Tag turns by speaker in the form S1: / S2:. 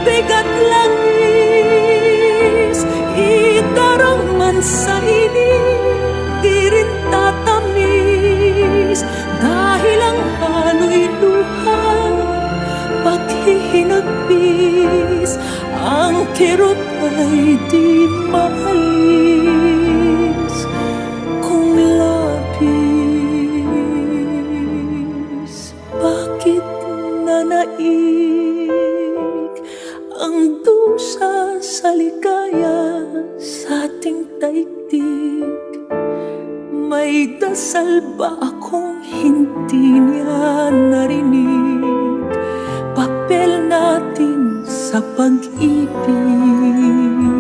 S1: bigat langis, idarang sa init, di rin tatamis. Dahil ang halo'y luha, paghihinagpis, ang kirot ay di maalis kung labis. Bakit nanaig ang dusa sa ligaya sa ating daigdig? May dasal ba akong hindi niya narinig? Papel natin sa pag-ibig.